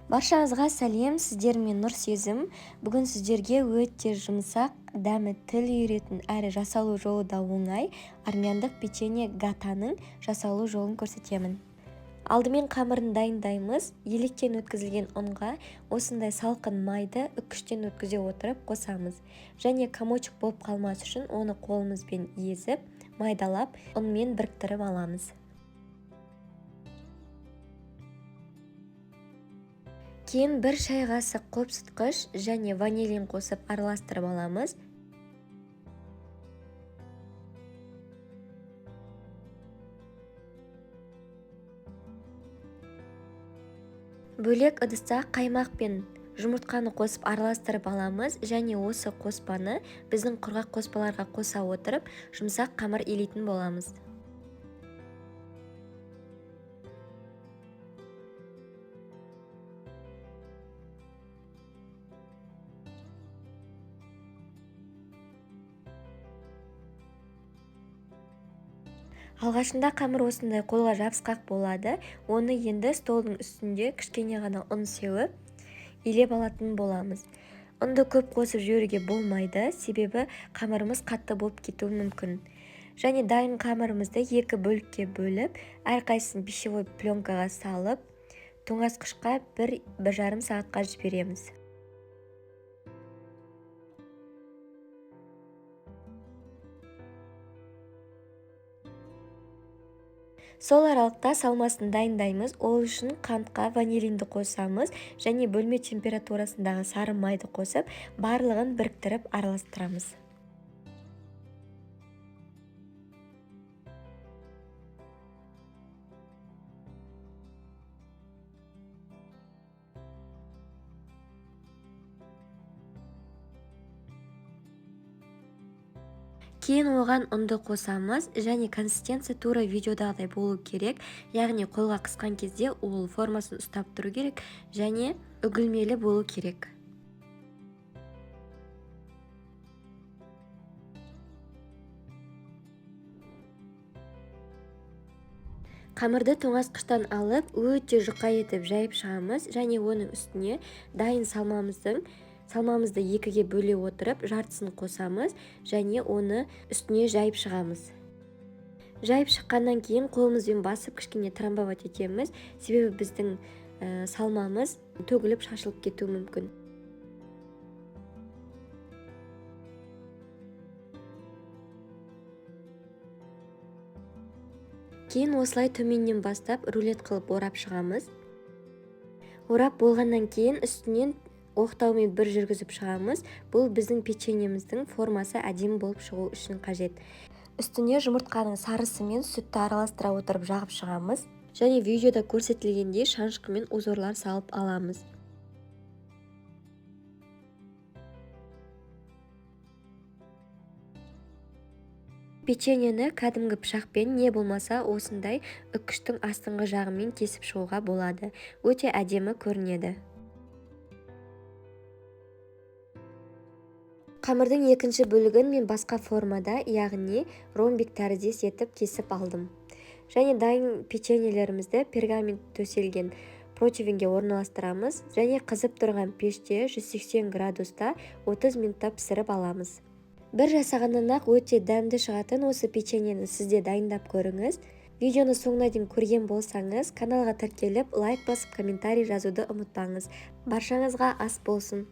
Баршаңызға сәлем, сіздермен Нұр Сезім. Бүгін сіздерге өте жұмсақ, дәмі тіл үйіретін әрі жасалу жолы да оңай армяндық печенье гатаның жасалу жолын көрсетемін. Алдымен қамырын дайындаймыз. Електен өткізілген ұнға осындай салқын майды үккіштен өткізе отырып қосамыз. Және комочек болып қалмас үшін оны қолымызбен езіп, майдалап, ұнмен біріктіріп аламыз. Кейін бір шай қасық қопсытқыш және ванилин қосып араластырып аламыз. Бөлек ыдысқа қаймақ пен жұмыртқаны қосып араластырып аламыз және осы қоспаны біздің құрғақ қоспаларға қоса отырып, жұмсақ қамыр илейтін боламыз. Алғашында қамыр осындай қолға жабысқақ болады. Оны енді столдың үстінде кішкене ғана ұн сеуіп, илеп алатын боламыз. Ұнды көп қосып жіберуге болмайды, себебі қамырымыз қатты болып кетуі мүмкін. Және дайын қамырымызды екі бөлікке бөліп, әрқайсысын пищевой пленкаға салып, тоңазытқышқа 1-1,5 сағатқа жібереміз. Сол аралықта салмасын дайындаймыз. Ол үшін қантқа ванилинді қосамыз және бөлме температурасындағы сары майды қосып, барлығын біріктіріп араластырамыз. Кейін оған ұнды қосамыз және консистенция тура видеодағыдай болу керек, яғни қолға қысқан кезде ол формасын ұстап тұру керек және үгілмелі болу керек. Қамырды тоңазытқыштан алып, өте жұқа етіп жайып шығамыз және оның үстіне дайын салмамызды екіге бөле отырып, жартысын қосамыз және оны үстіне жайып шығамыз. Жайып шыққаннан кейін қолымызбен басып кішкене трамбовать етеміз, себебі біздің салмамыз төгіліп шашылып кетуі мүмкін. Кейін осылай төменнен бастап рулет қылып орап шығамыз. Орап болғаннан кейін үстінен оқтаумен бір жүргізіп шығамыз. Бұл біздің печеньеміздің формасы әдемі болып шығу үшін қажет. Үстіне жұмыртқаның сарысы мен сүтті араластыра отырып жағып шығамыз. Және видеода көрсетілгендей шанышқымен узорлар салып аламыз. Печеньені кәдімгі пышақпен не болмаса осындай үккіштің астыңғы жағымен кесіп шығуға болады. Өте әдемі көрінеді. Қамырдың екінші бөлігін мен басқа формада, яғни ромбик тәріздес етіп кесіп алдым. Және дайын печеньелерімізді пергамент төселген противенге орналастырамыз және қызып тұрған пеште 180 градуста 30 минутта пісіріп аламыз. Бір жасағаннан ақ өте дәмді шығатын осы печеньені сізде дайындап көріңіз. Видеоны соңына дейін көрген болсаңыз, каналға тіркеліп, лайк басып, комментарий жазуды ұмытпаңыз. Баршаңызға ас болсын.